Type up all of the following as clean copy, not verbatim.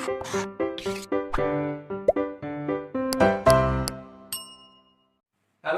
Hello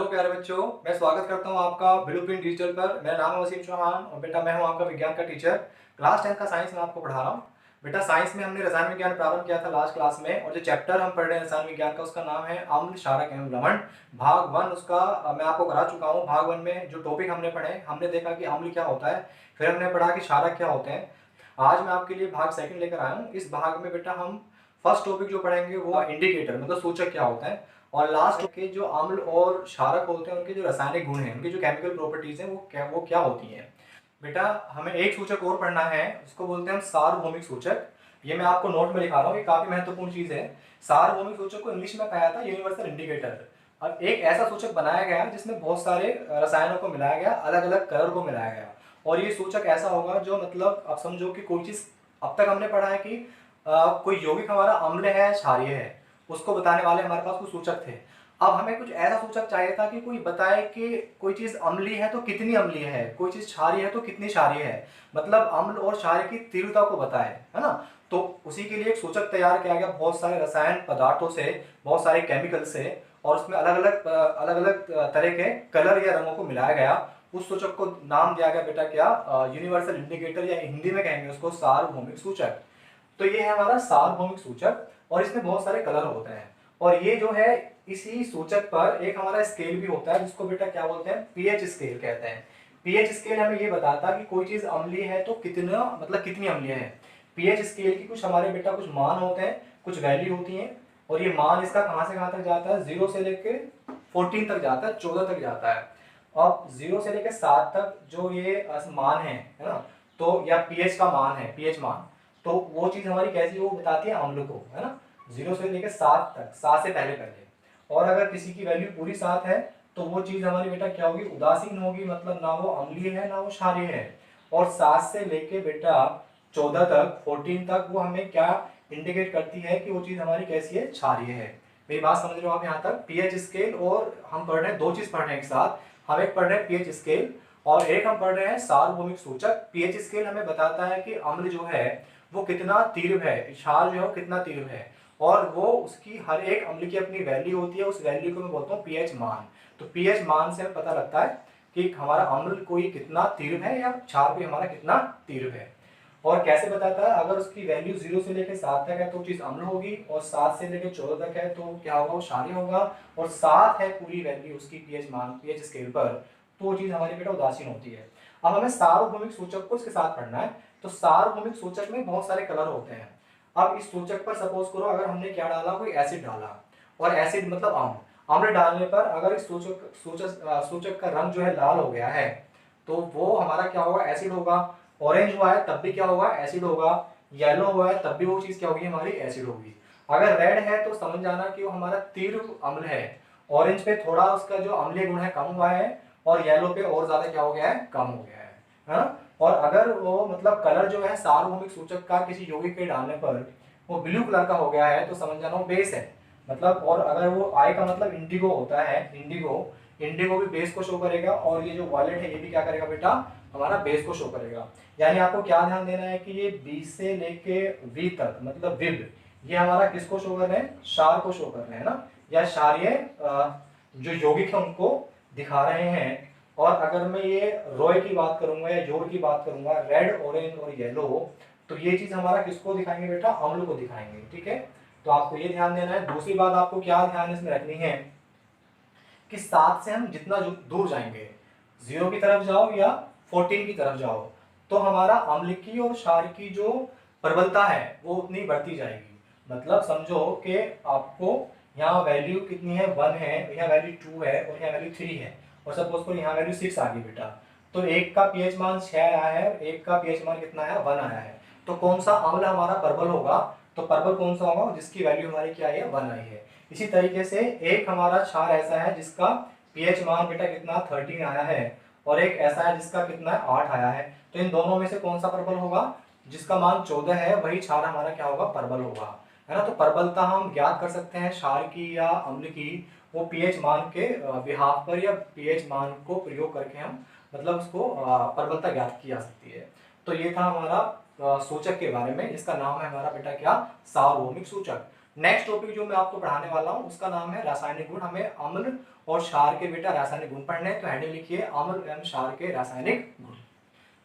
प्यारे बच्चों, मैं स्वागत करता हूं आपका ब्लूप्रिंट डिजिटल पर। मेरा नाम है वसीम चौहान और बेटा मैं हूं आपका विज्ञान का टीचर। क्लास 10 का साइंस में आपको पढ़ा रहा हूं। बेटा साइंस में हमने रसायन विज्ञान प्रारंभ किया था लास्ट क्लास में, और जो चैप्टर हम पढ़ रहे हैं रसायन विज्ञान का उसका नाम है अम्ल क्षारक एवं लवण। भाग 1 उसका मैं आपको करा चुका हूँ। भाग 1 में जो टॉपिक हमने पढ़े, हमने देखा कि अम्ल क्या होता है, फिर हमने पढ़ा कि क्षारक क्या होते हैं। आज मैं आपके लिए भाग 2 लेकर आया हूँ। इस भाग में बेटा हम फर्स्ट टॉपिक जो पढ़ेंगे वो इंडिकेटर मतलब सूचक क्या होता है, और लास्ट के जो अम्ल और क्षारक होते हैं उनके जो रासायनिक गुण हैं, उनकी जो केमिकल प्रॉपर्टीज हैं वो क्या होती हैं। बेटा हमें एक सूचक और पढ़ना है, उसको बोलते हैं हम सार्वभौमिक सूचक। ये मैं आपको नोट में लिखा रहा हूँ, ये काफी महत्वपूर्ण चीज है। सार्वभौमिक सूचक को इंग्लिश में कहा था यूनिवर्सल इंडिकेटर। अब एक ऐसा सूचक बनाया गया जिसमें बहुत सारे रसायनों को मिलाया गया, अलग अलग कलर को मिलाया गया, और ये सूचक ऐसा होगा जो मतलब आप समझो कि कोई चीज अब तक हमने पढ़ा है कि कोई यौगिक हमारा अम्ल है क्षारीय है, उसको बताने वाले हमारे पास कुछ सूचक थे। अब हमें कुछ ऐसा सूचक चाहिए था कि कोई बताए कि कोई चीज अम्लीय है तो कितनी अम्लीय है, कोई चीज क्षारीय है तो कितनी क्षारीय है, मतलब अम्ल और क्षार की तीव्रता को बताए, है ना। तो उसी के लिए एक सूचक तैयार किया गया बहुत सारे रसायन पदार्थों से, बहुत सारे केमिकल से, और उसमें अलग अलग तरह के कलर या रंगों को मिलाया गया। उस सूचक को नाम दिया गया बेटा क्या, यूनिवर्सल इंडिकेटर, या हिंदी में कहेंगे उसको सार्वभौमिक सूचक। तो ये है हमारा सार्वभौमिक सूचक, और इसमें बहुत सारे कलर होते हैं। और ये जो है इसी सूचक पर एक हमारा स्केल भी होता है जिसको बेटा क्या बोलते हैं, पीएच स्केल कहते हैं। पीएच स्केल हमें ये बताता है कि कोई चीज अम्लीय है तो कितना मतलब कितनी अम्लीय है। पीएच स्केल की कुछ हमारे बेटा कुछ मान होते हैं, कुछ वैल्यू होती है, और ये मान इसका कहां से कहां तक जाता है, 0 से लेके 14 तक जाता है, 14 तक जाता है। अब 0 से लेके 7 तक जो ये मान है ना, तो या पीएच का मान है, पीएच मान, तो वो चीज हमारी कैसी वो बताती है अम्ल को, है ना। 0 से लेकर 7 तक, 7 से पहले पहले। और अगर किसी की वैल्यू पूरी 7 है तो वो चीज हमारी बेटा क्या होगी, उदासीन होगी, मतलब ना वो अम्लीय है ना वो क्षारीय है। और 7 से लेके बेटा 14 तक, 14 तक वो हमें क्या इंडिकेट करती है कि वो चीज हमारी कैसी है, क्षारीय है। मेरी बात समझ रहे हो आप यहाँ तक। पीएच स्केल, और हम पढ़ रहे हैं दो चीज पढ़ रहे हैं एक साथ। हम एक पढ़ रहे हैं पीएच स्केल, और एक हम पढ़ रहे हैं सार्वभौमिक सूचक। पीएच स्केल हमें बताता है कि अम्ल जो है वो कितना तीव्र है, क्षार जो है वो कितना तीव्र है, और वो उसकी हर एक अम्ल की अपनी वैल्यू होती है, उस वैल्यू को मैं बोलता हूँ पीएच मान। तो पीएच मान से हमें पता लगता है कि हमारा अम्ल कोई कितना तीव्र है या क्षार कोई हमारा कितना तीव्र है। और कैसे बताता है, अगर उसकी वैल्यू 0 से लेकर 7 तक है तो चीज अम्ल होगी, और 7 से लेकर 14 तक है तो क्या होगा, वो क्षारीय होगा, और 7 है पूरी वैल्यू उसकी पीएच मान, पीएच स्केल पर, तो वो चीज हमारी बेटा उदासीन होती है। अब हमें सार्वभौमिक सूचक को इसके साथ पढ़ना है। तो सार्वभौमिक सूचक में बहुत सारे कलर होते हैं। अब इस सूचक पर सपोज करो अगर हमने क्या डाला, कोई एसिड डाला, और एसिड मतलब अम्ल, अम्ल डालने पर अगर इस सूचक सूचक सूचक का रंग जो है लाल हो गया है तो वो हमारा क्या होगा, एसिड होगा। ऑरेंज हुआ है तब भी क्या होगा, एसिड होगा। येलो हुआ है तब भी वो चीज क्या होगी, हमारी एसिड होगी। अगर रेड है तो समझ जाना कि वो हमारा तीव्र अम्ल है। ऑरेंज पे थोड़ा उसका जो अम्लीय गुण है कम हुआ है, और येलो पे और ज्यादा क्या हो गया है, कम हो गया है ना। और अगर वो मतलब कलर जो है सार्वभौमिक सूचक का किसी यौगिक के डालने पर वो ब्लू कलर का हो गया है तो समझ जाना वो बेस है, मतलब। और अगर वो आई का मतलब इंडिगो होता है, इंडिगो, इंडिगो भी बेस को शो करेगा, और ये जो वॉयलेट है ये भी क्या करेगा बेटा, हमारा बेस को शो करेगा। यानी आपको क्या ध्यान देना है कि ये बी से लेके वी तक मतलब विब, ये हमारा किसको शो कर रहे हैं, क्षार को शो कर रहे हैं ना, या क्षारीय जो यौगिक है उनको दिखा रहे हैं। और अगर मैं ये रॉय की बात करूंगा या जोड़ की बात करूंगा, रेड, ऑरेंज और येलो, तो ये चीज हमारा किसको दिखाएंगे बेटा, अम्ल को दिखाएंगे, ठीक है। तो आपको ये ध्यान देना है। दूसरी बात आपको क्या ध्यान इसमें रखनी है कि 7 से हम जितना दूर जाएंगे, 0 की तरफ जाओ या 14 की तरफ जाओ, तो हमारा अम्ल की और क्षार की जो प्रबलता है वो उतनी बढ़ती जाएगी। मतलब समझो कि आपको यहाँ वैल्यू कितनी है, 1 है, यहाँ वैल्यू 2 है, और यहाँ वैल्यू 3 है, और सपोज करो यहाँ वैल्यू 6 आ गई बेटा, तो एक का पीएच मान 6 आया है, एक का पीएच मान कितना आया, 1 आया है। तो कौन सा अम्ल हमारा प्रबल होगा, तो प्रबल कौन सा होगा, जिसकी वैल्यू हमारी क्या है, 1 आई है। इसी तरीके से एक हमारा क्षार ऐसा है जिसका पीएच मान बेटा कितना 13 आया है, और एक ऐसा है जिसका कितना 8 आया है। तो इन दोनों में से कौन सा प्रबल होगा, जिसका मान 14 है वही क्षार हमारा क्या होगा, प्रबल होगा, है ना। तो प्रबलता हम ज्ञात कर सकते हैं क्षार की या अम्ल की, वो पीएच मान के बिहाफ पर या पीएच मान को प्रयोग करके हम मतलब उसको प्रबलता ज्ञात की जा सकती है। तो ये था हमारा सूचक के बारे में, जिसका नाम है हमारा बेटा क्या, सार्वभौमिक सूचक। नेक्स्ट टॉपिक जो मैं आपको पढ़ाने वाला हूँ उसका नाम है रासायनिक गुण। हमें अम्ल और क्षार के बेटा रासायनिक गुण पढ़ने हैं, तो हेडिंग लिखिए अम्ल एवं क्षार के रासायनिक गुण।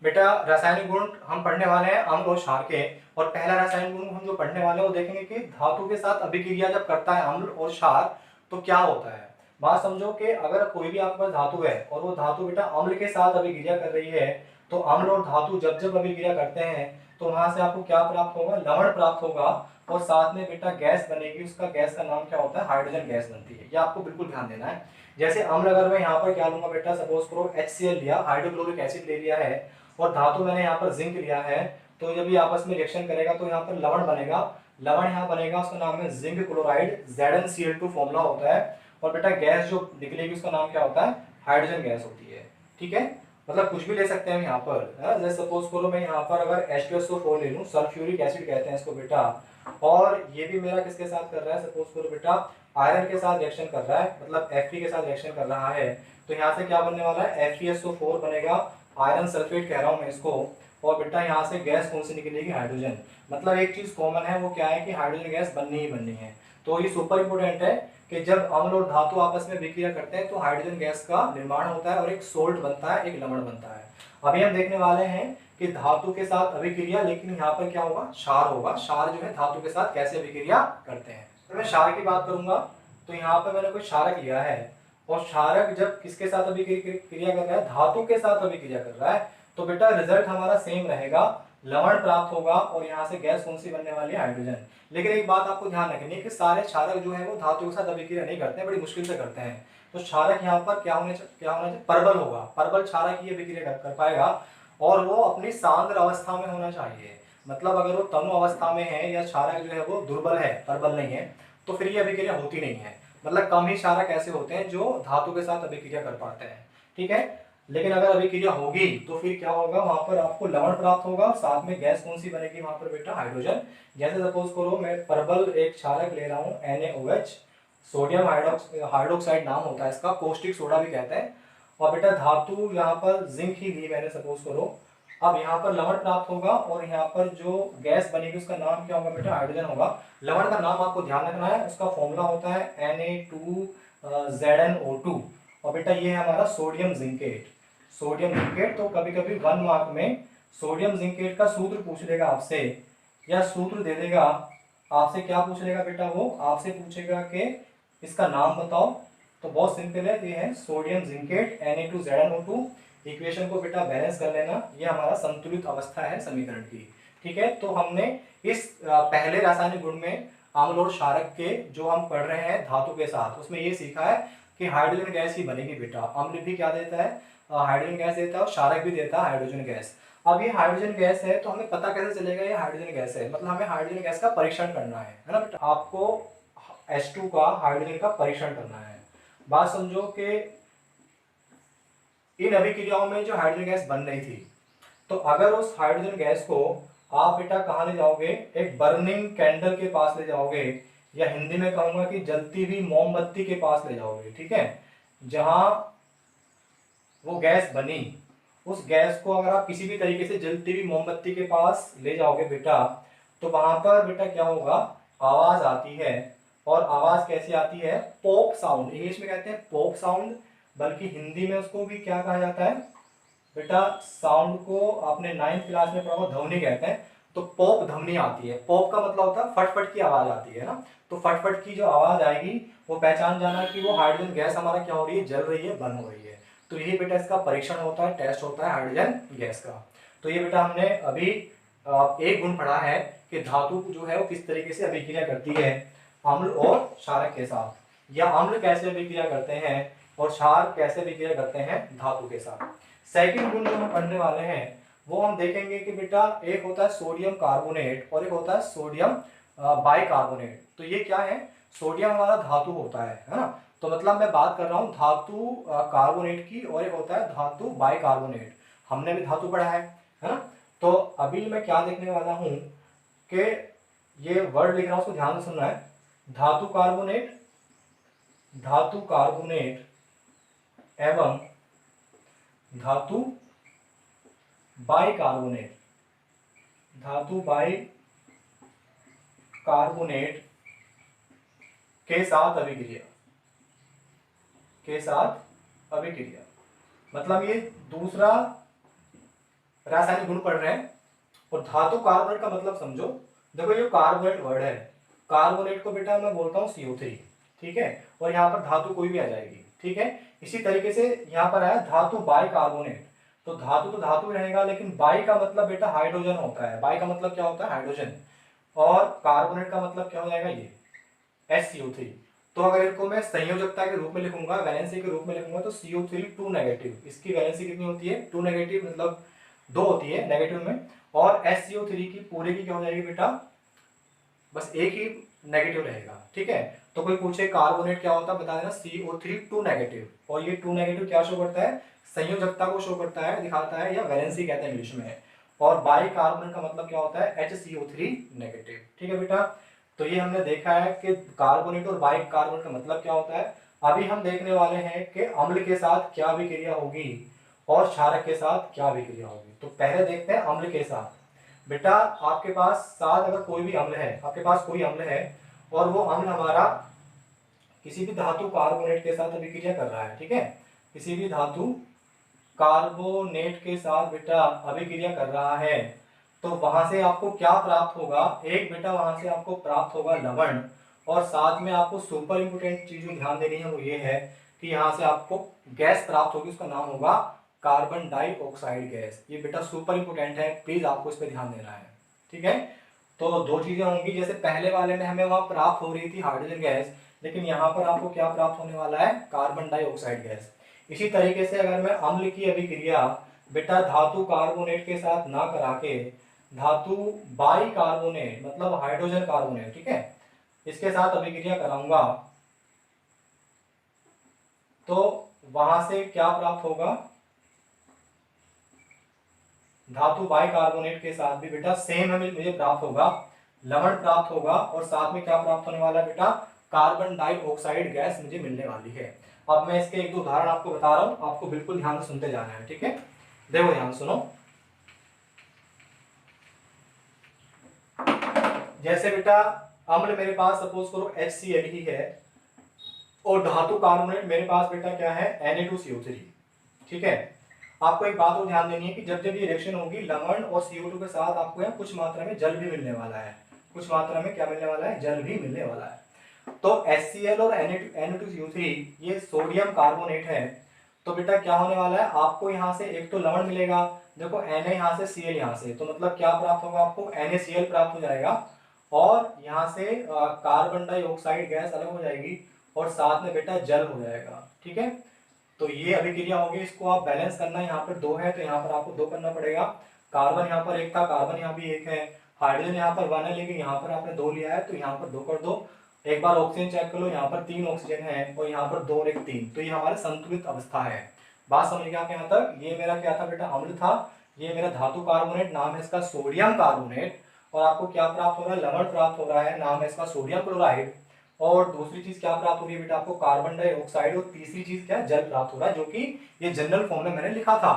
बेटा रासायनिक गुण हम पढ़ने वाले हैं अम्ल और क्षार के, और पहला रासायनिक गुण हम जो पढ़ने वाले हैं वो देखेंगे कि धातु के साथ अभिक्रिया जब करता है अम्ल और क्षार तो क्या होता है। बात समझो कि अगर कोई भी आपके पास धातु है और वो धातु बेटा अम्ल के साथ अभिक्रिया कर रही है, तो अम्ल और धातु जब जब अभिक्रिया करते हैं तो वहां से आपको क्या प्राप्त होगा, लवण प्राप्त होगा, और साथ में बेटा गैस बनेगी। उसका गैस का नाम क्या होता है, हाइड्रोजन गैस बनती है। ये आपको बिल्कुल ध्यान देना है। जैसे अम्ल अगर मैं यहाँ पर क्या लूंगा बेटा, सपोज करो HCl लिया, हाइड्रोक्लोरिक एसिड ले लिया है, और धातु मैंने यहाँ पर जिंक लिया है, तो जब ये आपस में रिएक्शन करेगा तो यहाँ पर लवण बनेगा। लवण यहाँ बनेगा, उसका नाम है जिंक क्लोराइड, ZnCl2 फॉर्मूला होता है। और बेटा गैस जो निकलेगी उसका नाम क्या होता है, हाइड्रोजन गैस होती है। ठीक है, मतलब कुछ भी ले सकते हैं हम यहाँ पर, है ना। जैसे सपोज करो मैं यहाँ पर अगर H2SO4 ले लूँ, सल्फ्यूरिक एसिड कहते हैं इसको बेटा, और ये भी मेरा किसके साथ कर रहा है, सपोज करो बेटा आयरन के साथ रिएक्शन कर रहा है, मतलब Fe के साथ रिएक्शन कर रहा है, तो यहाँ से क्या बनने वाला है, FeSO4 बनेगा, आयरन सल्फेट कह रहा हूँ मैं इसको, और बेटा यहाँ से गैस कौन सी निकलेगी, हाइड्रोजन। मतलब एक चीज कॉमन है, वो क्या है कि हाइड्रोजन गैस बननी ही बननी है। तो ये सुपर इंपोर्टेंट है कि जब अम्ल और धातु आपस में विक्रिया करते हैं तो हाइड्रोजन गैस का निर्माण होता है और एक सोल्ट बनता है, एक लवण बनता है। अभी हम देखने वाले हैं कि धातु के साथ अभिक्रिया, लेकिन यहाँ पर क्या होगा, क्षार होगा। क्षार जो है धातु के साथ कैसे अभिक्रिया करते हैं। तो मैं क्षार की बात करूंगा, तो यहाँ पर मैंने कोई क्षारक लिया है, और क्षारक जब किसके साथ अभिक्रिया कर रहा है, धातु के साथ अभिक्रिया कर रहा है, तो बेटा रिजल्ट हमारा सेम रहेगा, लवण प्राप्त होगा, और यहाँ से गैस कौन सी बनने वाली है, हाइड्रोजन। लेकिन एक बात आपको ध्यान रखनी है कि सारे क्षारक जो है वो धातु के साथ अभिक्रिया नहीं करते हैं, बड़ी मुश्किल से करते हैं। तो क्षारक यहाँ पर क्या होना चाहिए, परबल होगा, परबल क्षारक ही अभिक्रिया कर पाएगा, और वो अपनी सांद्र अवस्था में होना चाहिए। मतलब अगर वो तनु अवस्था में है या क्षारक जो है वो दुर्बल है, परबल नहीं है, तो फिर ये अभिक्रिया होती नहीं है। मतलब कम ही क्षारक ऐसे होते हैं जो धातु के साथ अभिक्रिया कर पाते हैं। ठीक है, लेकिन अगर अभिक्रिया होगी तो फिर क्या होगा, वहां पर आपको लवण प्राप्त होगा, साथ में गैस कौन सी बनेगी वहां पर बेटा, हाइड्रोजन। जैसे सपोज करो मैं परबल एक क्षारक ले रहा हूँ NaOH, सोडियम हाइड्रोक्साइड नाम होता है इसका, कोस्टिक सोडा भी कहते हैं, और बेटा धातु यहाँ पर जिंक ही ली मैंने, सपोज करो। अब यहाँ पर लवण प्राप्त होगा, और यहाँ पर जो गैस बनेगी उसका नाम क्या होगा बेटा, हाइड्रोजन होगा। लवण का नाम आपको ध्यान रखना है, उसका फॉर्मूला होता है Na2ZnO2, और बेटा ये है हमारा सोडियम जिंकेट। सोडियम जिंकेट, तो कभी कभी 1 मार्क में सोडियम जिंकेट का सूत्र पूछ लेगा आपसे, या सूत्र दे देगा आपसे। क्या पूछ लेगा बेटा, वो आपसे पूछेगा कि इसका नाम बताओ। तो बहुत सिंपल है, ये है सोडियम जिंकेट Na2ZnO2। इक्वेशन को बेटा बैलेंस कर लेना, ये हमारा संतुलित अवस्था है समीकरण की। ठीक है, तो हमने इस पहले रासायनिक गुण में अम्ल और क्षारक के जो हम पढ़ रहे हैं धातु के साथ, उसमें ये सीखा है कि हाइड्रोजन गैस ही बनेगी बेटा। अम्ल भी क्या देता है, हाइड्रोजन गैस देता है, और क्षारक भी देता है हाइड्रोजन गैस। अब ये हाइड्रोजन गैस है, तो हमें पता कैसे चलेगा ये हाइड्रोजन गैस है, मतलब हमें हाइड्रोजन गैस का परीक्षण करना है ना बेटा। आपको H2 का, हाइड्रोजन का परीक्षण करना है। बात समझो कि इन अभिक्रियाओं में जो हाइड्रोजन गैस बन रही थी, तो अगर उस हाइड्रोजन गैस को आप बेटा कहाँ ले जाओगे, एक बर्निंग कैंडल के पास ले जाओगे, या हिंदी में कहूंगा कि जलती हुई मोमबत्ती के पास ले जाओगे। ठीक है, जहां वो गैस बनी, उस गैस को अगर आप किसी भी तरीके से जलती हुई मोमबत्ती के पास ले जाओगे बेटा, तो वहां पर बेटा क्या होगा, आवाज आती है। और आवाज कैसी आती है, पॉप साउंड, इंग्लिश में कहते हैं पॉप साउंड, बल्कि हिंदी में उसको भी क्या कहा जाता है बेटा, साउंड को आपने 9th क्लास में पढ़ा, ध्वनि कहते हैं। तो पॉप ध्वनि आती है, पॉप का मतलब होता है फटफट की आवाज आती है ना। तो फटफट की जो आवाज आएगी वो पहचान जाना कि वो हाइड्रोजन गैस हमारा क्या हो रही है, जल रही है, बन हो रही है। तो यही बेटा इसका परीक्षण होता है, टेस्ट होता है हाइड्रोजन गैस का। तो ये बेटा हमने अभी एक गुण पढ़ा है कि धातु जो है वो किस तरीके से अभिक्रिया करती है अम्ल और क्षारक के साथ, या अम्ल कैसे अभिक्रिया करते हैं और क्षार कैसे अभिक्रिया करते हैं धातु के साथ। सेकंड गुण जो हम पढ़ने वाले हैं वो हम देखेंगे कि बेटा एक होता है सोडियम कार्बोनेट और एक होता है सोडियम बाइकार्बोनेट। तो ये क्या है, सोडियम हमारा धातु होता है ना। तो मतलब मैं बात कर रहा हूँ धातु कार्बोनेट की, और एक होता है धातु बाइकार्बोनेट। हमने भी धातु पढ़ा है ना। तो अभी मैं क्या देखने वाला हूँ कि ये वर्ड लिख रहा हूँ, उसको ध्यान से सुनना है। धातु कार्बोनेट, धातु कार्बोनेट एवं धातु बाइकार्बोनेट, धातु बाई कार्बोनेट के साथ अभिक्रिया, के साथ अभिक्रिया, मतलब ये दूसरा रासायनिक गुण पढ़ रहे हैं। और धातु कार्बोनेट का मतलब समझो, देखो ये कार्बोनेट वर्ड है, कार्बोनेट को बेटा मैं बोलता हूँ CO3, ठीक है, और यहाँ पर धातु कोई भी आ जाएगी, ठीक है। इसी तरीके से यहाँ पर आया धातु बाई कार्बोनेट, तो धातु तो धातु रहेगा, लेकिन बाई का मतलब बेटा हाइड्रोजन होता है। बाई का मतलब क्या होता है? हाइड्रोजन। और कार्बोनेट का मतलब क्या हो जाएगा? ये SCO3। तो अगर इनको मैं संयोजकता के रूप में लिखूंगा, वैलेंसी के रूप में लिखूंगा, तो CO3 2 नेगेटिव, इसकी वैलेंसी कितनी होती है? 2 नेगेटिव, मतलब 2 होती है नेगेटिव में। और SCO3 की पूरे की क्या हो जाएगी बेटा? बस एक ही नेगेटिव रहेगा, ठीक है। तो कोई पूछे कार्बोनेट क्या होता है, बता देना CO3 2 नेगेटिव। और ये 2 नेगेटिव क्या शो करता है? संयोजकता को शो करता है, दिखाता है, या वैलेंसी कहते हैं इंग्लिश में। और बाई कार्बोनेट का मतलब क्या होता है? HCO3 नेगेटिव, ठीक है बेटा। तो ये हमने देखा है कि कार्बोनेट और बाई कार्बोनेट का मतलब क्या होता है। अभी हम देखने वाले हैं कि अम्ल के साथ क्या अभिक्रिया होगी और क्षारक के साथ क्या अभिक्रिया होगी। तो पहले देखते हैं अम्ल के साथ। बेटा आपके पास साथ अगर कोई भी अम्ल है, आपके पास कोई अम्ल है और वो अम्ल हमारा किसी भी धातु कार्बोनेट के साथ अभिक्रिया कर रहा है, ठीक है, किसी भी धातु कार्बोनेट के साथ बेटा अभिक्रिया कर रहा है, तो वहां से आपको क्या प्राप्त होगा? एक बेटा वहां से आपको प्राप्त होगा लवण, और साथ में आपको सुपर इंपोर्टेंट चीज जो ध्यान देनी है वो ये है कि यहाँ से आपको गैस प्राप्त होगी, उसका नाम होगा कार्बन डाइऑक्साइड गैस। ये बेटा सुपर इंपोर्टेंट है, प्लीज आपको इस पर ध्यान देना है, ठीक है। तो दो चीजें होंगी, जैसे पहले वाले में हमें वहां प्राप्त हो रही थी हाइड्रोजन गैस, लेकिन यहाँ पर आपको क्या प्राप्त होने वाला है? Carbon dioxide gas. इसी तरीके से अगर मैं अम्ल की अभिक्रिया बेटा धातु कार्बोनेट के साथ ना करा के धातु बाई कार्बोनेट मतलब हाइड्रोजन कार्बोनेट, ठीक है, इसके साथ अभिक्रिया कराऊंगा, तो वहां से क्या प्राप्त होगा? धातु बाई कार्बोनेट के साथ भी बेटा सेम हमें मुझे प्राप्त होगा, लवण प्राप्त होगा, और साथ में क्या प्राप्त होने वाला है बेटा? कार्बन डाइऑक्साइड गैस मुझे मिलने वाली है। अब मैं इसके एक दो उदाहरण आपको बता रहा हूं, आपको बिल्कुल ध्यान से सुनते जाना है, ठीक है। देखो ध्यान सुनो। जैसे बेटा अम्ल मेरे पास सपोज करो HCl ही है, और धातु कार्बोनेट मेरे पास बेटा क्या है? Na2CO3, ठीक है। आपको एक बात और ध्यान देनी है कि जब जब ये रिएक्शन होगी लवण और CO2 के साथ आपको यहाँ कुछ मात्रा में जल भी मिलने वाला है, कुछ मात्रा में क्या मिलने वाला है? जल भी मिलने वाला है। तो HCl और Na2CO3 ये सोडियम कार्बोनेट है, तो बेटा क्या होने वाला है? आपको यहाँ से एक तो लवण मिलेगा, देखो Na यहाँ से Cl यहाँ से, तो मतलब क्या प्राप्त होगा आपको? NaCl प्राप्त हो जाएगा, और यहाँ से कार्बन डाइऑक्साइड गैस अलग हो जाएगी, और साथ में बेटा जल हो जाएगा, ठीक है। तो ये अभिक्रिया होगी, इसको आप बैलेंस करना है। यहाँ पर 2 है तो यहाँ पर आपको 2 करना पड़ेगा। कार्बन यहाँ पर 1 था, कार्बन यहाँ भी 1 है, हाइड्रोजन यहाँ पर 1 है, लेकिन यहाँ पर आपने 2 लिया है तो यहाँ पर 2 कर दो। एक बार ऑक्सीजन चेक कर लो, यहाँ पर 3 ऑक्सीजन है और यहाँ पर 2 और 1 3, तो ये हमारे संतुलित अवस्था है। बात समझ गए आप यहाँ तक? ये मेरा क्या था बेटा? अम्ल था। ये मेरा धातु कार्बोनेट, नाम है इसका सोडियम कार्बोनेट, और आपको क्या प्राप्त हो रहा है? लवण प्राप्त हो रहा है, नाम है इसका सोडियम क्लोराइड। और दूसरी चीज क्या प्राप्त हो रही है बेटा आपको? Carbon dioxide. और तीसरी चीज क्या? जल प्राप्त हो रहा है, जो कि ये जनरल फॉर्म में मैंने लिखा था।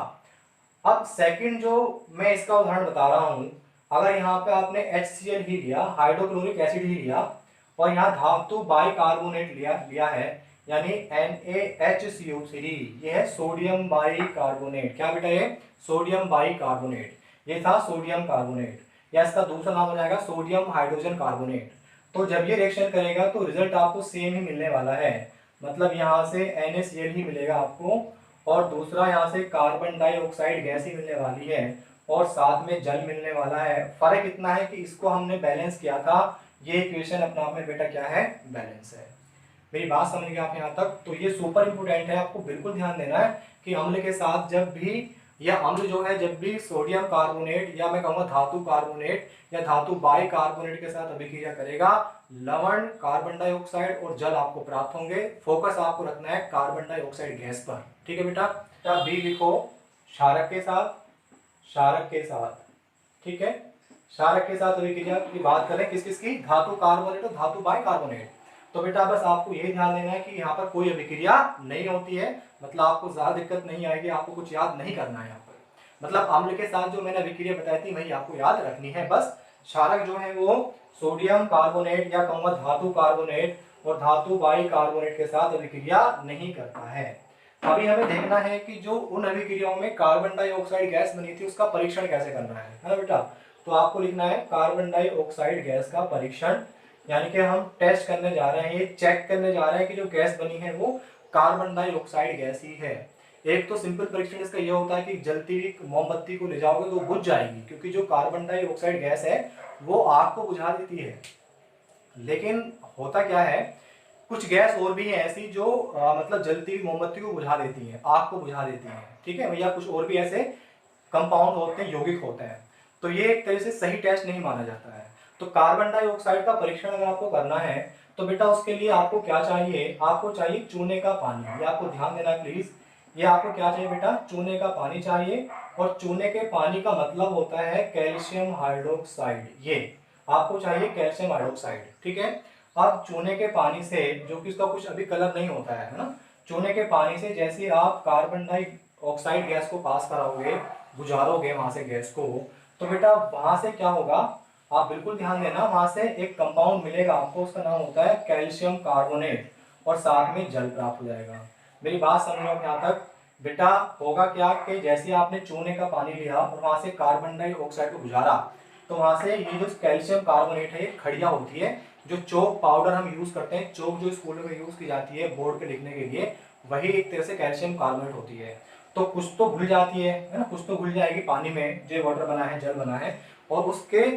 अब सेकंड जो मैं इसका उदाहरण बता रहा हूं, अगर यहाँ पे आपने HCl ही लिया, हाइड्रोक्लोरिक एसिड ही लिया, और यहाँ धातु बाई कार्बोनेट लिया है, यानी NaHCO3, ये है सोडियम बाई कार्बोनेट। क्या बेटा? ये सोडियम बाई कार्बोनेट, ये था सोडियम कार्बोनेट, या इसका दूसरा नाम हो जाएगा सोडियम हाइड्रोजन कार्बोनेट। तो जब ये रिएक्शन करेगा तो रिजल्ट आपको सेम ही मिलने वाला है, मतलब यहाँ से NaCl ही मिलेगा आपको, और दूसरा यहाँ से कार्बन डाइऑक्साइड गैस ही मिलने वाली है, और साथ में जल मिलने वाला है। फर्क इतना है कि इसको हमने बैलेंस किया था, ये इक्वेशन अपने आप में बेटा क्या है? बैलेंस है। मेरी बात समझ गए आप यहाँ तक? तो ये सुपर इंपोर्टेंट है, आपको बिल्कुल ध्यान देना है कि अम्ल के साथ जब भी, या अम्ल जो है जब भी सोडियम कार्बोनेट, या मैं कहूँगा धातु कार्बोनेट या धातु बाई कार्बोनेट के साथ अभिक्रिया करेगा, लवण, कार्बन डाइऑक्साइड और जल आपको प्राप्त होंगे। फोकस आपको रखना है कार्बन डाइऑक्साइड गैस पर, ठीक है बेटा। बी लिखो, क्षारक के साथ, क्षारक के साथ, ठीक है। क्षारक के साथ अभिक्रिया की बात करें किस किस की? धातु कार्बोनेट और धातु बाई कार्बोनेट। तो बेटा बस आपको ये ध्यान देना है कि यहाँ पर कोई अभिक्रिया नहीं होती है, मतलब आपको ज्यादा दिक्कत नहीं आएगी, आपको कुछ याद नहीं करना है यहाँ पर। मतलब अम्ल के साथ जो मैंने अभिक्रिया बताई थी वही आपको याद रखनी है बस। क्षारक जो है वो सोडियम कार्बोनेट या कहूँगा धातु कार्बोनेट और धातु बाई कार्बोनेट के साथ अभिक्रिया नहीं करता है। अभी हमें देखना है कि जो उन अभिक्रियाओं में कार्बन डाइऑक्साइड गैस बनी थी उसका परीक्षण कैसे करना है ना बेटा। तो आपको लिखना है कार्बन डाइऑक्साइड गैस का परीक्षण, यानी कि हम टेस्ट करने जा रहे हैं, ये चेक करने जा रहे हैं कि जो गैस बनी है वो कार्बन डाइऑक्साइड गैस ही है। एक तो सिंपल परीक्षण इसका यह होता है कि जलती हुई मोमबत्ती को ले जाओगे तो बुझ जाएगी, क्योंकि जो कार्बन डाइऑक्साइड गैस है वो आग को बुझा देती है। लेकिन होता क्या है, कुछ गैस और भी है ऐसी जो मतलब जलती हुई मोमबत्ती को बुझा देती है, आग को बुझा देती है, ठीक है भैया। कुछ और भी ऐसे कंपाउंड होते हैं, यौगिक होते हैं, तो ये एक तरह से सही टेस्ट नहीं माना जाता है। तो कार्बन डाइऑक्साइड का परीक्षण अगर आपको करना है तो बेटा उसके लिए आपको क्या चाहिए, आपको चाहिए चूने का पानी। ये आपको ध्यान देना प्लीज, ये आपको क्या चाहिए बेटा, चूने का पानी चाहिए। और चूने के पानी का मतलब होता है कैल्शियम हाइड्रोक्साइड, ये आपको चाहिए कैल्शियम हाइड्रोक्साइड, ठीक है। अब चूने के पानी से, जो कि इसका कुछ अभी कलर नहीं होता है ना, चूने के पानी से जैसे आप कार्बन डाइऑक्साइड गैस को पास कराओगे, गुजारोगे वहां से गैस को, तो बेटा वहां से क्या होगा, आप बिल्कुल ध्यान देना, वहां से एक कंपाउंड मिलेगा आपको, उसका नाम होता है कैल्शियम कार्बोनेट, और साथ में जल प्राप्त हो जाएगा। मेरी बात समझ लो यहाँ तक बेटा। होगा क्या कि जैसे आपने चूने का पानी लिया और वहां से कार्बन डाइऑक्साइड को गुजारा, तो वहां से ये जो कैल्शियम कार्बोनेट है ये खड़िया होती है, जो चौक पाउडर हम यूज करते हैं, चौक जो स्कूलों में यूज की जाती है बोर्ड पे लिखने के लिए, वही एक तरह से कैल्शियम कार्बोनेट होती है। तो कुछ तो घुल जाती है ना, कुछ तो घुल जाएगी पानी में, जो वाटर बना है, जल बना है, और उसके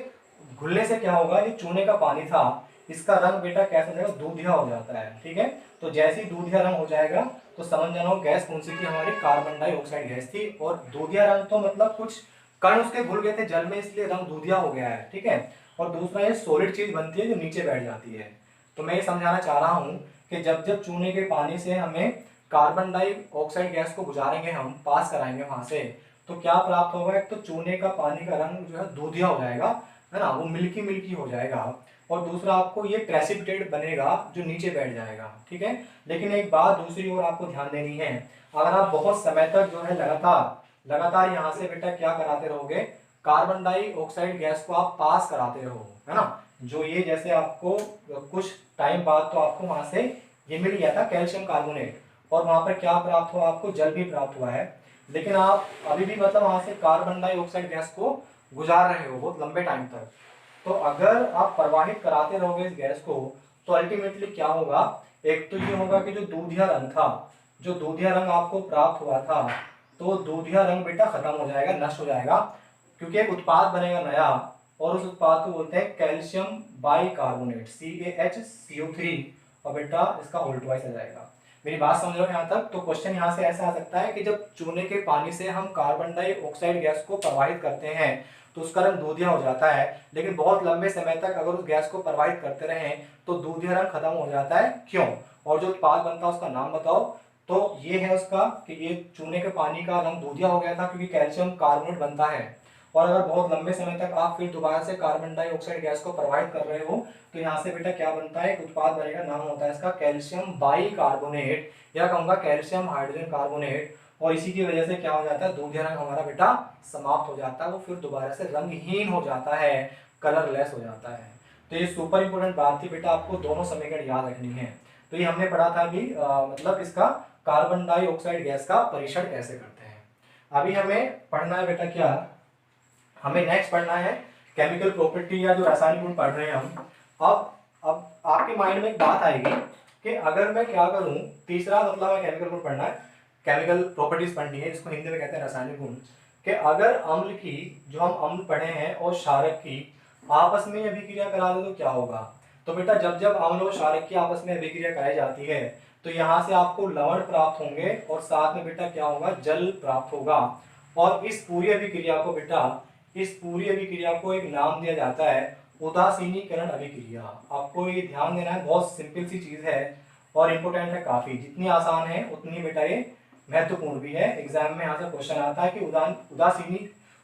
घुलने से क्या होगा, ये चूने का पानी था, इसका रंग बेटा कैसा हो जाएगा, दूधिया हो जाता है, ठीक है। तो जैसे ही दूधिया रंग हो जाएगा तो समझ जाना गैस कौन सी थी, हमारी कार्बन डाइऑक्साइड गैस थी। और दूधिया रंग तो मतलब कुछ कण उसके घुल गए थे जल में, इसलिए रंग दूधिया हो गया है, ठीक है। और दूसरा ये सॉलिड चीज बनती है जो नीचे बैठ जाती है। तो मैं ये समझाना चाह रहा हूँ कि जब जब चूने के पानी से हमें कार्बन डाइऑक्साइड गैस को गुजारेंगे, हम पास कराएंगे वहां से, तो क्या प्राप्त होगा, एक तो चूने का पानी का रंग जो है दूधिया हो जाएगा, है ना, वो मिल्की मिल्की हो जाएगा। और दूसरा आपको ये प्रेसिपिटेट बनेगा जो नीचे बैठ जाएगा, ठीक है। लेकिन एक बात दूसरी ओर आपको ध्यान देनी है, अगर आप बहुत समय तक जो है लगातार लगातार यहाँ से बेटा क्या कराते रहोगे, कार्बन डाइऑक्साइड गैस को आप पास कराते रहो, है ना, जो ये जैसे आपको कुछ टाइम बाद तो आपको वहां से ये मिल गया था कैल्शियम कार्बोनेट, और वहां पर क्या प्राप्त हुआ, आपको जल भी प्राप्त हुआ है, लेकिन आप अभी भी मतलब वहां से कार्बन डाइऑक्साइड गैस को गुजार रहे हो बहुत लंबे टाइम तक। तो अगर आप प्रवाहित कराते रहोगे इस गैस को, तो अल्टीमेटली क्या होगा, एक तो ये होगा कि जो दूधिया रंग था, जो दूधिया रंग आपको प्राप्त हुआ था, तो दूधिया रंग बेटा खत्म हो जाएगा, नष्ट हो जाएगा, क्योंकि एक उत्पाद बनेगा नया, और उस उत्पाद को बोलते हैं कैल्शियम बाई कार्बोनेट, CaHCO3, और बेटा इसका उल्टवाइस आ जाएगा। मेरी बात समझ रहे हो यहाँ तक। तो क्वेश्चन यहाँ से ऐसा आ सकता है कि जब चूने के पानी से हम कार्बन डाइऑक्साइड गैस को प्रवाहित करते हैं तो उसका रंग दूधिया हो जाता है, लेकिन बहुत लंबे समय तक अगर उस गैस को प्रवाहित करते रहें तो दूधिया रंग खत्म हो जाता है, क्यों, और जो उत्पाद बनता है उसका नाम बताओ। तो ये है उसका कि ये चूने के पानी का रंग दूधिया हो गया था क्योंकि कैल्शियम कार्बोनेट बनता है। और अगर बहुत लंबे समय तक आप फिर दोबारा से कार्बन डाइऑक्साइड गैस को प्रवाहित कर रहे हो तो यहाँ से बेटा क्या बनता है, एक उत्पाद बनेगा, नाम होता है इसका कैल्शियम बाई कार्बोनेट, या कहूंगा कैल्शियम हाइड्रोजन कार्बोनेट। और इसी की वजह से क्या हो जाता है, दूधिया रंग हमारा बेटा समाप्त हो जाता है, वो फिर दोबारा से रंगहीन हो जाता है, कलरलेस हो जाता है। तो ये सुपर इंपोर्टेंट बात थी बेटा, आपको दोनों समीकरण याद रखनी है। तो ये हमने पढ़ा था अभी मतलब इसका कार्बन डाइऑक्साइड गैस का परीक्षण कैसे करते हैं। अभी हमें पढ़ना है बेटा क्या, हमें नेक्स्ट पढ़ना है केमिकल प्रॉपर्टी, या जो रासायनिक गुण पढ़ रहे हैं हम। अब आपके माइंड में एक बात आएगी कि अगर मैं क्या करूं, तीसरा मतलब है केमिकल गुण पढ़ना है, केमिकल प्रॉपर्टीज पढ़नी है, इसको हिंदी में कहते हैं रासायनिक गुण, कि अगर अम्ल की, जो हम अम्ल पढ़े हैं, और क्षारक की आपस में अभिक्रिया करा दे तो क्या होगा। तो बेटा जब जब अम्ल और क्षारक की आपस में अभिक्रिया कराई जाती है तो यहाँ से आपको लवण प्राप्त होंगे, और साथ में बेटा क्या होगा, जल प्राप्त होगा। और इस पूरी अभिक्रिया को बेटा, इस पूरी अभिक्रिया को एक नाम दिया जाता है उदासीनीकरण अभिक्रिया। आपको ये ध्यान देना है, बहुत सिंपल सी चीज है और इंपोर्टेंट है काफी, जितनी आसान है उतनी बेटा ये महत्वपूर्ण भी है। एग्जाम में यहाँ से क्वेश्चन आता है कि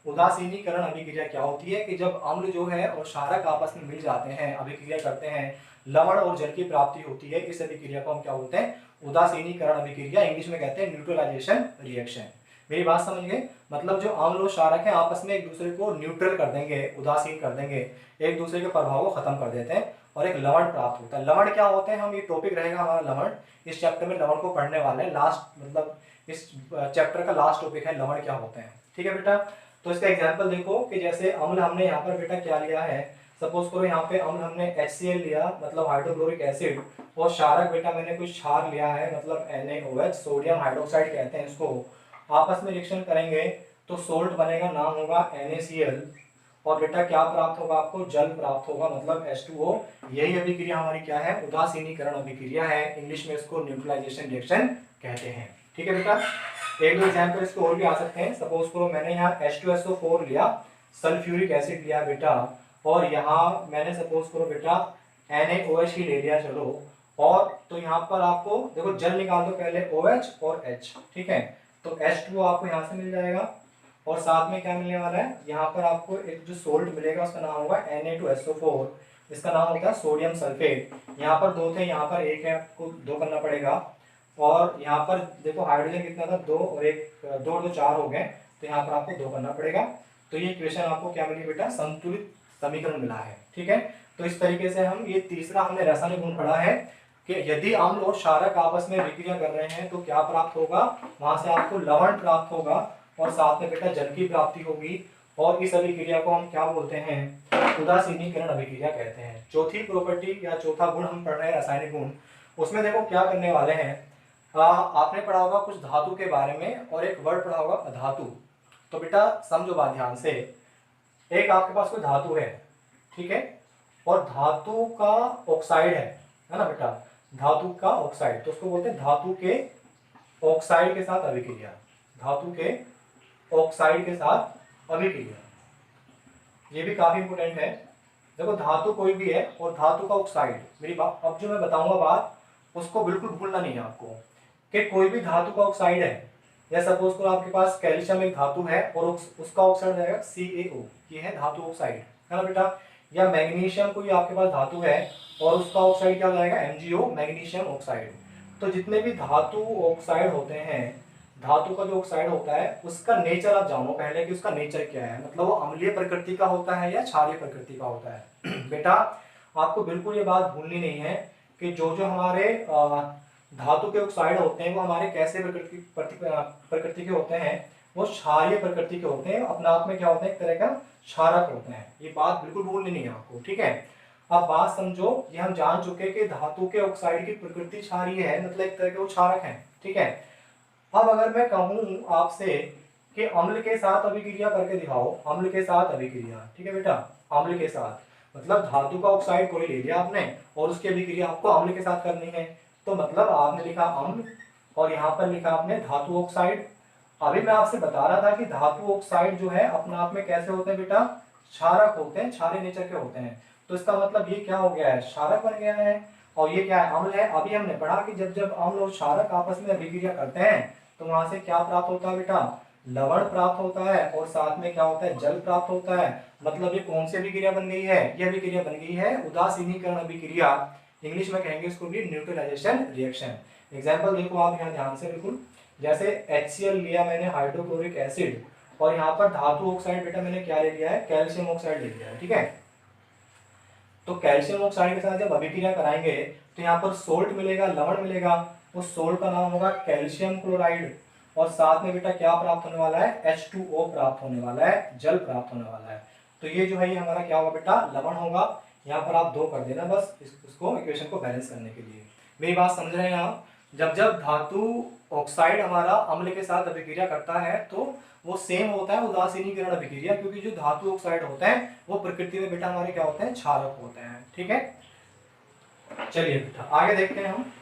उदासीनीकरण अभिक्रिया क्या होती है, कि जब अम्ल जो है और क्षारक आपस में मिल जाते हैं, अभिक्रिया करते हैं, लवण और जल की प्राप्ति होती है, इस अभिक्रिया को हम क्या बोलते हैं, उदासीनीकरण अभिक्रिया, इंग्लिश में कहते हैं न्यूट्रलाइजेशन रिएक्शन। मेरी बात समझ गए? मतलब जो अम्ल और क्षारक है आपस में एक दूसरे को न्यूट्रल कर देंगे, उदासीन कर देंगे, एक दूसरे के प्रभाव को खत्म कर देते हैं और एक लवण प्राप्त होता है। लवण क्या होते हैं, हम ये टॉपिक रहेगा हमारा लवण, इस चैप्टर में लवण को पढ़ने वाले हैं। लास्ट मतलब इस चैप्टर का लास्ट टॉपिक है लवण क्या होते हैं। ठीक है बेटा, तो इसका एग्जाम्पल देखो कि जैसे अम्ल हमने यहाँ पर बेटा क्या लिया है, सपोज करो यहाँ पे अम्ल हमने HCl लिया मतलब हाइड्रोक्लोरिक एसिड, और क्षारक बेटा मैंने कुछ क्षार लिया है मतलब NaOH, सोडियम हाइड्रोक्साइड कहते हैं इसको। आपस में रिएक्शन करेंगे तो सोल्ट बनेगा, नाम होगा NaCl, और बेटा क्या प्राप्त होगा आपको, जल प्राप्त होगा मतलब H2O। यही अभिक्रिया हमारी क्या है, उदासीनीकरण अभिक्रिया है, इंग्लिश में इसको न्यूट्रलाइजेशन रिएक्शन कहते हैं। ठीक है बेटा, एक दो एग्जाम्पल इसके और भी आ सकते हैं। सपोज करो मैंने यहाँ H2SO4 लिया, सल्फ्यूरिक एसिड लिया बेटा, और यहाँ मैंने सपोज करो बेटा NaOH ही ले लिया, चलो, और तो यहाँ पर आपको देखो जल निकाल दो पहले, OH और H, ठीक है, तो H2O आपको यहाँ से मिल जाएगा, और साथ में क्या मिलने वाला है, यहाँ पर आपको एक जो सोल्ट मिलेगा उसका नाम होगा Na2SO4, इसका नाम होता है सोडियम सल्फेट। यहाँ पर दो थे, यहाँ पर एक है, आपको दो करना पड़ेगा, और यहाँ पर देखो हाइड्रोजन कितना था, दो, और एक दो और दो चार हो गए, तो यहाँ पर आपको दो करना पड़ेगा। तो ये इक्वेशन आपको क्या मिली बेटा, संतुलित समीकरण मिला है। ठीक है, तो इस तरीके से हम ये तीसरा हमने रासायनिक गुण पढ़ा है कि यदि अम्ल और क्षारक आपस में विक्रिया कर रहे हैं तो क्या प्राप्त होगा, वहां से आपको लवण प्राप्त होगा, और साथ में बेटा जल की प्राप्ति होगी, और इस अभिक्रिया को हम क्या बोलते हैं, उदासीनीकरण अभिक्रिया कहते हैं। चौथी प्रॉपर्टी या चौथा गुण हम पढ़ रहे हैं रासायनिक गुण, उसमें देखो क्या करने वाले हैं, आपने पढ़ा होगा कुछ धातु के बारे में और एक वर्ड पढ़ा होगा अधातु। तो बेटा समझो बात ध्यान से, एक आपके पास कोई धातु है, ठीक है, और धातु का ऑक्साइड है ना बेटा, धातु का ऑक्साइड, तो उसको बोलते हैं धातु के ऑक्साइड के साथ अभिक्रिया, धातु के ऑक्साइड के साथ अभिक्रिया, ये भी काफी इंपोर्टेंट है। देखो धातु कोई भी है और धातु का ऑक्साइड, मेरी बात अब जो मैं बताऊंगा बात उसको बिल्कुल भूलना नहीं है आपको, कि कोई भी धातु का ऑक्साइड है, या सपोज करो आपके पास कैल्शियम एक धातु है और उसका ऑक्साइड रहेगा CaO, ये है धातु ऑक्साइड, है ना बेटा, या मैग्नीशियम कोई आपके पास धातु है और उसका ऑक्साइड क्या जाएगा, MgO, मैग्नीशियम ऑक्साइड। तो जितने भी धातु ऑक्साइड होते हैं, धातु का जो ऑक्साइड होता है उसका नेचर आप जानो पहले कि उसका नेचर क्या है, मतलब वो अम्लीय प्रकृति का होता है या क्षारीय प्रकृति का होता है। बेटा आपको बिल्कुल ये बात भूलनी नहीं है कि जो जो हमारे धातु के ऑक्साइड होते हैं वो हमारे कैसे प्रकृति के होते हैं, वो क्षारीय प्रकृति के होते हैं, अपने आप में क्या होते हैं, एक तरह का क्षारक होते हैं। ये बात बिल्कुल भूलनी नहीं है आपको, ठीक है। अब बात समझो, ये हम जान चुके कि धातु के ऑक्साइड की प्रकृति क्षारीय है, मतलब एक तरह के वो क्षारक है, ठीक है। अब अगर मैं कहूँ आपसे कि अम्ल के साथ अभिक्रिया करके दिखाओ, अम्ल के साथ अभिक्रिया, ठीक है बेटा, अम्ल के साथ मतलब धातु का ऑक्साइड कोई ले लिया आपने और उसकी अभिक्रिया आपको अम्ल के साथ करनी है, तो मतलब आपने लिखा अम्ल और यहाँ पर लिखा आपने धातु ऑक्साइड। अभी मैं आपसे बता रहा था कि धातु ऑक्साइड जो है अपने आप में कैसे होते हैं बेटा, क्षारक होते हैं, क्षारीय नेचर के होते हैं। तो इसका मतलब ये क्या हो गया है, क्षारक बन गया है, और ये क्या है, अम्ल है। अभी हमने पढ़ा कि जब जब अम्ल और क्षारक आपस में अभिक्रिया करते हैं तो वहां से क्या प्राप्त होता है बेटा, लवण प्राप्त होता है, और साथ में क्या होता है, जल प्राप्त होता है। मतलब ये कौन सी अभिक्रिया बन गई है, ये अभिक्रिया बन गई है उदासीनीकरण अभिक्रिया, इंग्लिश में कहेंगे इसको भी न्यूट्रलाइजेशन रिएक्शन। एग्जाम्पल देखो आप यहाँ ध्यान से बिल्कुल, जैसे HCl लिया मैंने हाइड्रोक्लोरिक एसिड, और यहाँ पर धातु ऑक्साइड बेटा मैंने क्या ले लिया है, कैल्शियम ऑक्साइड ले लिया है, ठीक है। तो कैल्शियम ऑक्साइड के साथ जब अभिक्रिया कराएंगे तो यहाँ पर सोल्ट मिलेगा, लवण मिलेगा, उस सोल्ट का नाम होगा कैल्शियम क्लोराइड, और साथ में बेटा क्या प्राप्त होने वाला है, H2O प्राप्त होने वाला है, जल प्राप्त होने वाला है। तो ये जो है ये हमारा क्या होगा बेटा, लवण होगा। यहाँ पर आप दो कर देना बस इसको इक्वेशन को बैलेंस करने के लिए। मेरी बात समझ रहे हैं आप, जब जब धातु ऑक्साइड हमारा अम्ल के साथ अभिक्रिया करता है तो वो सेम होता है उदासीनीकरण अभिक्रिया, क्योंकि जो धातु ऑक्साइड होते हैं वो प्रकृति में बेटा हमारे क्या होते हैं, क्षारक होते हैं, ठीक है। चलिए बेटा आगे देखते हैं हम।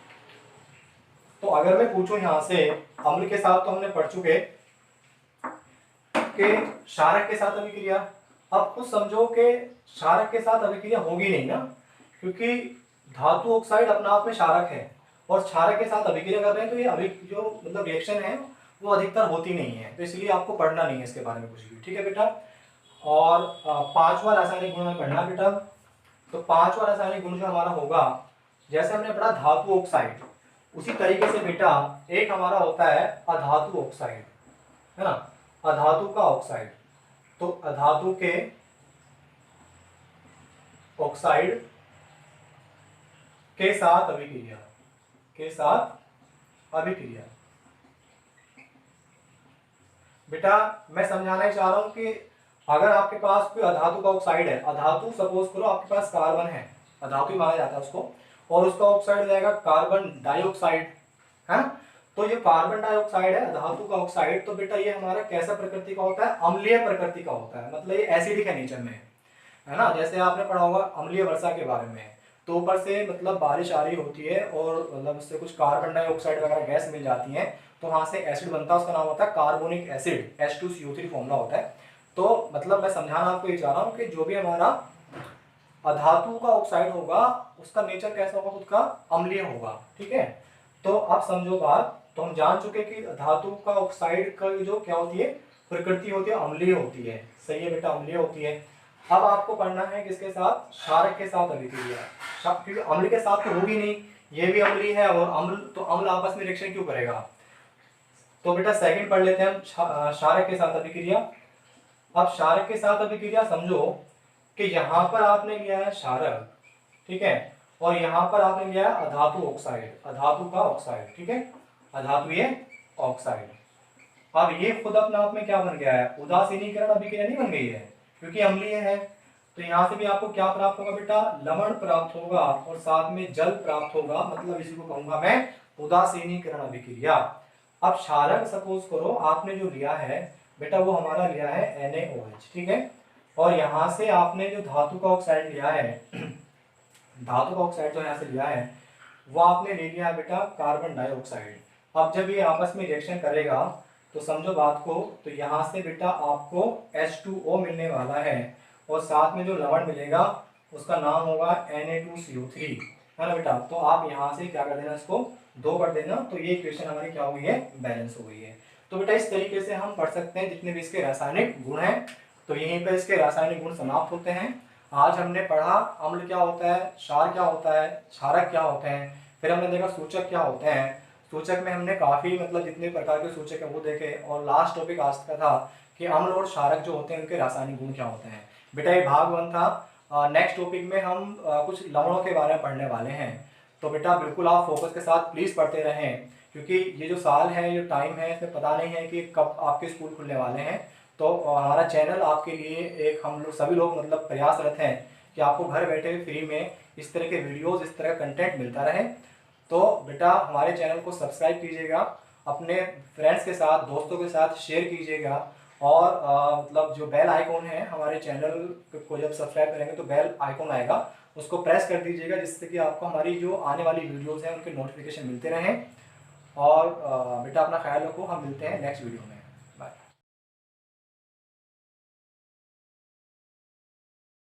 तो अगर मैं पूछूं यहाँ से, अम्ल के साथ तो हमने पढ़ चुके कि क्षारक के साथ अभिक्रिया, अब कुछ समझो कि क्षारक के साथ अभिक्रिया होगी नहीं ना, क्योंकि धातु ऑक्साइड अपने आप में क्षारक है और क्षारक के साथ अभिक्रिया कर रहे हैं, तो ये जो मतलब रिएक्शन है वो अधिकतर होती नहीं है, तो इसलिए आपको पढ़ना नहीं है इसके बारे में कुछ भी, ठीक है बेटा। और पांचवा रासायनिक गुण में पढ़ना बेटा। तो पांचवा रासायनिक गुण जो हमारा होगा, जैसे हमने पढ़ा धातु ऑक्साइड, उसी तरीके से बेटा एक हमारा होता है अधातु ऑक्साइड। है ना, अधातु का ऑक्साइड। तो अधातु के ऑक्साइड के साथ अभिक्रिया, के साथ अभिक्रिया। बेटा मैं समझाना ही चाह रहा हूं कि अगर आपके पास कोई अधातु का ऑक्साइड है, अधातु सपोज करो आपके पास कार्बन है, अधातु ही माना जाता है उसको, और उसका ऑक्साइड हो जाएगा कार्बन डाइऑक्साइड, है ना। तो ये कार्बन डाइऑक्साइड है अधातु का ऑक्साइड, तो बेटा ये हमारा कैसा प्रकृति का होता है, अम्लीय प्रकृति का होता है, मतलब ये एसिडिक है नेचर में, है ना। जैसे आपने पढ़ा होगा अम्लीय वर्षा के बारे में, तो ऊपर से मतलब बारिश आ रही होती है और मतलब उससे कुछ कार्बन डाइऑक्साइड वगैरह गैस मिल जाती है, तो वहां से एसिड बनता है, उसका नाम होता है कार्बोनिक एसिड, H2CO3 फॉर्मूला होता है। तो मतलब मैं समझाना आपको ये चाह रहा हूँ कि जो भी हमारा अधातु का ऑक्साइड होगा उसका नेचर कैसा होगा, खुद का अम्लीय होगा, ठीक है। तो अब समझो बात, तो हम जान चुके कि धातु का ऑक्साइड का जो क्या होती है प्रकृति होती है, अम्लीय होती है, सही है बेटा, अम्लीय होती है। अब आपको पढ़ना है किसके साथ, क्षारक के साथ अभिक्रिया, क्योंकि अम्ल के साथ तो होगी नहीं, ये भी अम्लीय है और अम्ल, तो अम्ल आपस में रिएक्शन क्यों करेगा। तो बेटा सेकंड पढ़ लेते हैं हम, क्षारक के साथ अभिक्रिया। अब क्षारक के साथ अभिक्रिया समझो कि यहाँ पर आपने लिया है क्षारक, ठीक है, और यहाँ पर आपने लिया है अधातु ऑक्साइड, अधातु का ऑक्साइड, ठीक है, अधातु ये ऑक्साइड। अब ये खुद अपने आप में क्या बन गया है, उदासीनीकरण अभिक्रिया नहीं बन गई है, क्योंकि अम्लीय है। तो यहाँ से भी आपको क्या प्राप्त होगा बेटा, लवण प्राप्त होगा और साथ में जल प्राप्त होगा, मतलब इसी को कहूंगा मैं उदासीनीकरण अभिक्रिया। अब क्षारक सपोज करो आपने जो लिया है बेटा, वो हमारा लिया है NaOH, ठीक है, और यहाँ से आपने जो धातु का ऑक्साइड लिया है, धातु का ऑक्साइड जो यहाँ से लिया है वो आपने ले लिया है बेटा कार्बन डाइऑक्साइड। अब जब ये आपस में रिएक्शन करेगा तो समझो बात को, तो यहाँ से बेटा आपको H2O मिलने वाला है और साथ में जो लवण मिलेगा उसका नाम होगा Na2CO3, है ना बेटा। तो आप यहाँ से क्या कर देना, इसको 2 कर देना, तो ये इक्वेशन हमारी क्या हो गई है, बैलेंस हो गई है। तो बेटा इस तरीके से हम पढ़ सकते हैं जितने भी इसके रासायनिक गुण हैं। तो यहीं पर इसके रासायनिक गुण समाप्त होते हैं। आज हमने पढ़ा अम्ल क्या होता है, क्षार क्या होता है, क्षारक क्या होते हैं, फिर हमने देखा सूचक क्या होते हैं, सूचक में हमने काफी मतलब जितने प्रकार के सूचक है वो देखे, और लास्ट टॉपिक आज का था कि अम्ल और क्षारक जो होते हैं उनके रासायनिक गुण क्या होते हैं। बेटा ये भाग 1 था। नेक्स्ट टॉपिक में हम कुछ लवणों के बारे में पढ़ने वाले हैं। तो बेटा बिल्कुल आप फोकस के साथ प्लीज पढ़ते रहें, क्योंकि ये जो साल है, ये टाइम है, इसमें पता नहीं है कि कब आपके स्कूल खुलने वाले हैं। तो हमारा चैनल आपके लिए एक, हम लोग सभी लोग मतलब प्रयासरत हैं कि आपको घर बैठे फ्री में इस तरह के वीडियोस, इस तरह का कंटेंट मिलता रहे। तो बेटा हमारे चैनल को सब्सक्राइब कीजिएगा, अपने फ्रेंड्स के साथ, दोस्तों के साथ शेयर कीजिएगा, और मतलब जो बेल आइकॉन है हमारे चैनल को जब सब्सक्राइब करेंगे तो बेल आइकॉन आएगा, उसको प्रेस कर दीजिएगा, जिससे कि आपको हमारी जो आने वाली वीडियोस हैं उनके नोटिफिकेशन मिलते रहें। और बेटा अपना ख्याल रखो, हम मिलते हैं नेक्स्ट वीडियो में।